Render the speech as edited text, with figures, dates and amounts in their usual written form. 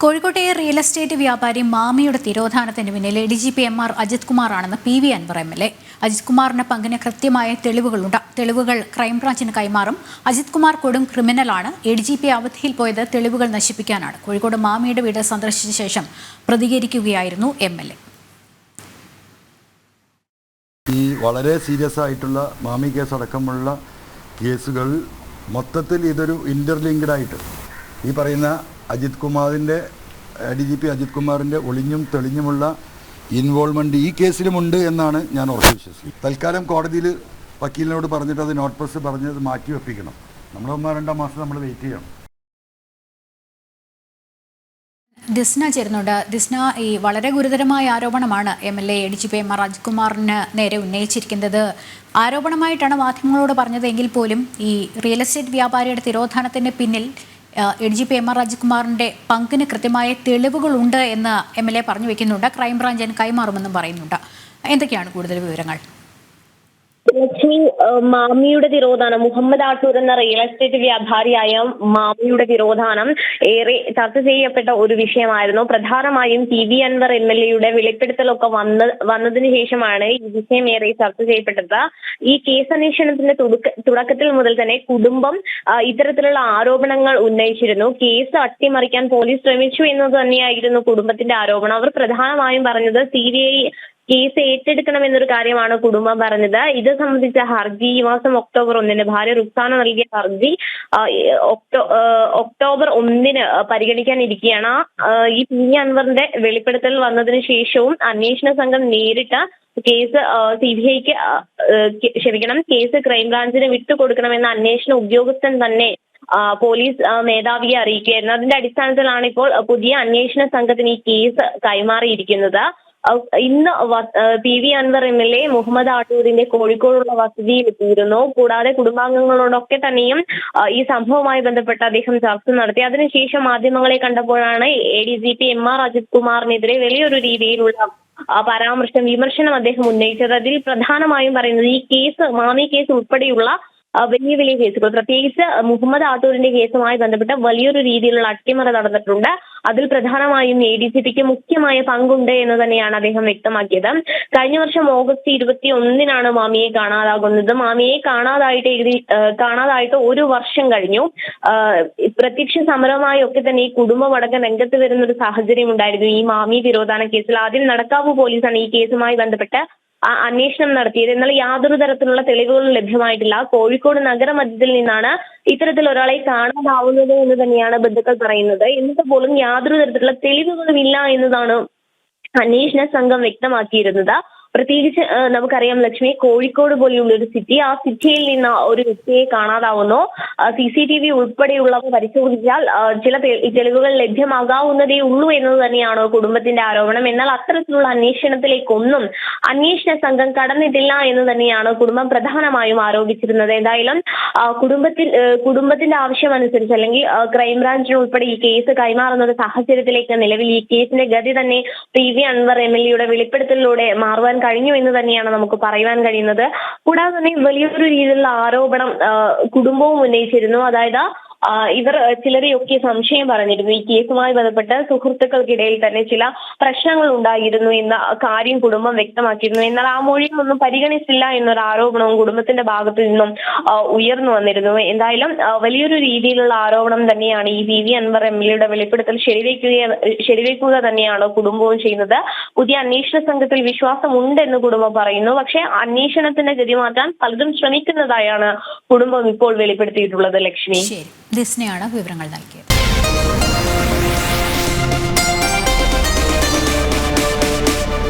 കോഴിക്കോട്ടെ real estate വ്യാപാരി മാമിയുടെ തിരോധാനത്തിന് പിന്നിൽ DGP MR Ajith കുമാറാണെന്ന് PV Anwar MLA. Ajith കുമാറിന്റെ പങ്കിന് കൃത്യമായ തെളിവുകളുണ്ട്. തെളിവുകൾ ക്രൈംബ്രാഞ്ചിന് കൈമാറും. അജിത് കുമാർ കൊടും ക്രിമിനലാണ്. DGP അവധിയിൽ പോയത് തെളിവുകൾ നശിപ്പിക്കാനാണ്. കോഴിക്കോട് മാമിയുടെ വീട് സന്ദർശിച്ച ശേഷം പ്രതികരിക്കുകയായിരുന്നു MLA. ഈ വളരെ സീരിയസ് ആയിട്ടുള്ള മാമി കേസ് അടക്കമുള്ള കേസുകൾ മൊത്തത്തിൽ ഇതൊരു ഇന്റർലിങ്ക്ഡ് ആയിട്ട് ഈ പറയുന്ന അജിത് കുമാറിൻ്റെ DGP അജിത് കുമാറിൻ്റെ ഒളിഞ്ഞും തെളിഞ്ഞുമുള്ള ഇൻവോൾവ്മെൻറ്റ് ഈ കേസിലുമുണ്ട് എന്നാണ് ഞാൻ ഉറച്ചു വിശ്വസിക്കുന്നത്. തൽക്കാലം കോടതിയിൽ വക്കീലിനോട് പറഞ്ഞിട്ട് അത് നോട്ട് പ്രസ് പറഞ്ഞത് മാറ്റി വെപ്പിക്കണം. നമ്മൾ 1-2 മാസം നമ്മൾ വെയിറ്റ് ചെയ്യണം. ദിസ്ന ചേരുന്നുണ്ട്. ദിസ്ന, ഈ വളരെ ഗുരുതരമായ ആരോപണമാണ് MLA DGP MR അജിത് കുമാറിന് നേരെ ഉന്നയിച്ചിരിക്കുന്നത്. ആരോപണമായിട്ടാണ് മാധ്യമങ്ങളോട് പറഞ്ഞതെങ്കിൽ പോലും ഈ റിയൽ എസ്റ്റേറ്റ് വ്യാപാരിയുടെ തിരോധാനത്തിന് പിന്നിൽ DGP MR അജിത് കുമാറിന്റെ പങ്കിന് കൃത്യമായ തെളിവുകളുണ്ട് എന്ന് MLA പറഞ്ഞു വെക്കുന്നുണ്ട്. ക്രൈംബ്രാഞ്ചിന് കൈമാറുമെന്നും പറയുന്നുണ്ട്. എന്തൊക്കെയാണ് കൂടുതൽ വിവരങ്ങൾ? ലക്ഷ്മി, മാമിയുടെ തിരോധാനം, മുഹമ്മദ് ആട്ടൂർ എന്ന റിയൽ എസ്റ്റേറ്റ് വ്യാപാരിയായ മാമിയുടെ തിരോധാനം ഏറെ ചർച്ച ചെയ്യപ്പെട്ട ഒരു വിഷയമായിരുന്നു. പ്രധാനമായും PV അൻവർ MLA വെളിപ്പെടുത്തലൊക്കെ വന്നതിന് ശേഷമാണ് ഈ വിഷയം ഏറെ ചർച്ച ചെയ്യപ്പെട്ടത്. ഈ കേസ് അന്വേഷണത്തിന്റെ തുടക്കത്തിൽ മുതൽ തന്നെ കുടുംബം ഇത്തരത്തിലുള്ള ആരോപണങ്ങൾ ഉന്നയിച്ചിരുന്നു. കേസ് അട്ടിമറിക്കാൻ പോലീസ് ശ്രമിച്ചു എന്നത് തന്നെയായിരുന്നു കുടുംബത്തിന്റെ ആരോപണം. അവർ പ്രധാനമായും പറഞ്ഞത് CBI കേസ് ഏറ്റെടുക്കണമെന്നൊരു കാര്യമാണ് കുടുംബം പറഞ്ഞത്. ഇത് സംബന്ധിച്ച ഹർജി ഈ മാസം ഒക്ടോബർ 1 ഭാര്യ റുക്സാന നൽകിയ ഹർജി ഒക്ടോബർ 1 പരിഗണിക്കാനിരിക്കുകയാണ്. ഈ PV അൻവറിന്റെ വെളിപ്പെടുത്തൽ വന്നതിന് ശേഷവും അന്വേഷണ സംഘം നേരിട്ട് കേസ് CBIക്ക് കേസ് ക്രൈംബ്രാഞ്ചിന് വിട്ടുകൊടുക്കണമെന്ന അന്വേഷണ ഉദ്യോഗസ്ഥൻ തന്നെ പോലീസ് മേധാവിയെ അറിയിക്കുകയായിരുന്നു. അതിന്റെ അടിസ്ഥാനത്തിലാണ് ഇപ്പോൾ പുതിയ അന്വേഷണ സംഘത്തിന് ഈ കേസ് കൈമാറിയിരിക്കുന്നത്. ഇന്ന് PV അൻവർ MLA മുഹമ്മദ് ആട്ടൂരിന്റെ കോഴിക്കോടുള്ള വസതിയിൽ എത്തിയിരുന്നു. കൂടാതെ കുടുംബാംഗങ്ങളോടൊക്കെ തന്നെയും ഈ സംഭവവുമായി ബന്ധപ്പെട്ട് അദ്ദേഹം ചർച്ച നടത്തി. അതിനുശേഷം മാധ്യമങ്ങളെ കണ്ടപ്പോഴാണ് DGP MR അജിത് കുമാറിനെതിരെ വലിയൊരു രീതിയിലുള്ള വിമർശനം അദ്ദേഹം ഉന്നയിച്ചത്. അതിൽ പ്രധാനമായും പറയുന്നത് ഈ കേസ്, മാമി കേസ് ഉൾപ്പെടെയുള്ള വലിയ വലിയ കേസുകൾ, പ്രത്യേകിച്ച് മുഹമ്മദ് ആട്ടൂരിന്റെ കേസുമായി ബന്ധപ്പെട്ട് വലിയൊരു രീതിയിലുള്ള അട്ടിമറി നടന്നിട്ടുണ്ട്. അതിൽ പ്രധാനമായും DGPക്ക് മുഖ്യമായ പങ്കുണ്ട് എന്ന് തന്നെയാണ് അദ്ദേഹം വ്യക്തമാക്കിയത്. കഴിഞ്ഞ വർഷം ഓഗസ്റ്റ് 21 മാമിയെ കാണാതാകുന്നത്. മാമിയെ കാണാതായിട്ട് 1 വർഷം കഴിഞ്ഞു. പ്രത്യക്ഷ സമരവുമായി ഒക്കെ തന്നെ ഈ കുടുംബമടക്കം രംഗത്ത് വരുന്ന ഒരു സാഹചര്യം ഉണ്ടായിരുന്നു. ഈ മാമി തിരോധാന കേസിൽ ആദ്യം നടക്കാവ് പോലീസാണ് ഈ കേസുമായി ബന്ധപ്പെട്ട് അന്വേഷണം നടത്തിയത്. എന്നാൽ യാതൊരു തരത്തിലുള്ള തെളിവുകളും ലഭ്യമായിട്ടില്ല. കോഴിക്കോട് നഗരമധ്യത്തിൽ നിന്നാണ് ഇത്തരത്തിൽ ഒരാളെ കാണാതാവുന്നത് എന്ന് തന്നെയാണ് ബന്ധുക്കൾ പറയുന്നത്. എന്നിട്ട് പോലും യാതൊരു തരത്തിലുള്ള തെളിവുകളും ഇല്ല എന്നതാണ് അന്വേഷണ സംഘം വ്യക്തമാക്കിയിരുന്നത്. പ്രത്യേകിച്ച് നമുക്കറിയാം ലക്ഷ്മി, കോഴിക്കോട് പോലെയുള്ള ഒരു സിറ്റി, ആ സിറ്റിയിൽ നിന്ന് ഒരു വ്യക്തിയെ കാണാതാവുന്നു. CCTV ഉൾപ്പെടെയുള്ളവ പരിശോധിച്ചാൽ ചില തെളിവുകൾ ലഭ്യമാകാവുന്നതേ ഉള്ളൂ എന്നത് തന്നെയാണ് കുടുംബത്തിന്റെ ആരോപണം. എന്നാൽ അത്തരത്തിലുള്ള അന്വേഷണത്തിലേക്കൊന്നും അന്വേഷണ സംഘം കടന്നിട്ടില്ല എന്ന് തന്നെയാണ് കുടുംബം പ്രധാനമായും ആരോപിച്ചിരുന്നത്. എന്തായാലും കുടുംബത്തിന്റെ ആവശ്യമനുസരിച്ച്, അല്ലെങ്കിൽ ക്രൈംബ്രാഞ്ചിന് ഉൾപ്പെടെ ഈ കേസ് കൈമാറുന്ന ഒരു സാഹചര്യത്തിലേക്ക് നിലവിൽ ഈ കേസിന്റെ ഗതി തന്നെ PV അൻവർ MLA വെളിപ്പെടുത്തലിലൂടെ മാറുവാൻ കഴിഞ്ഞു എന്ന് തന്നെയാണ് നമുക്ക് പറയുവാൻ കഴിയുന്നത്. കൂടാതെ തന്നെ വലിയൊരു രീതിയിലുള്ള ആരോപണം കുടുംബവും ഉന്നയിച്ചിരുന്നു. അതായത് ഇവർ ചിലരെയൊക്കെ സംശയം പറഞ്ഞിരുന്നു. ഈ കേസുമായി ബന്ധപ്പെട്ട് സുഹൃത്തുക്കൾക്കിടയിൽ തന്നെ ചില പ്രശ്നങ്ങൾ ഉണ്ടായിരുന്നു എന്ന കാര്യം കുടുംബം വ്യക്തമാക്കിയിരുന്നു. എന്നാൽ ആ മൊഴികളൊന്നും പരിഗണിച്ചില്ല എന്നൊരു ആരോപണവും കുടുംബത്തിന്റെ ഭാഗത്തു നിന്നും ഉയർന്നു വന്നിരുന്നു. എന്തായാലും വലിയൊരു രീതിയിലുള്ള ആരോപണം തന്നെയാണ് ഈ PV അൻവർ MLA വെളിപ്പെടുത്തൽ ശരിവെക്കുക തന്നെയാണ് കുടുംബവും ചെയ്യുന്നത്. പുതിയ അന്വേഷണ സംഘത്തിൽ വിശ്വാസമുണ്ടെന്ന് കുടുംബം പറയുന്നു. പക്ഷേ അന്വേഷണത്തിന്റെ ഗതി മാറ്റാൻ പലരും ശ്രമിക്കുന്നതായാണ് കുടുംബം ഇപ്പോൾ വെളിപ്പെടുത്തിയിട്ടുള്ളത്. ലക്ഷ്മി, ദിസ്നയാണ് വിവരങ്ങൾ നൽകിയത്.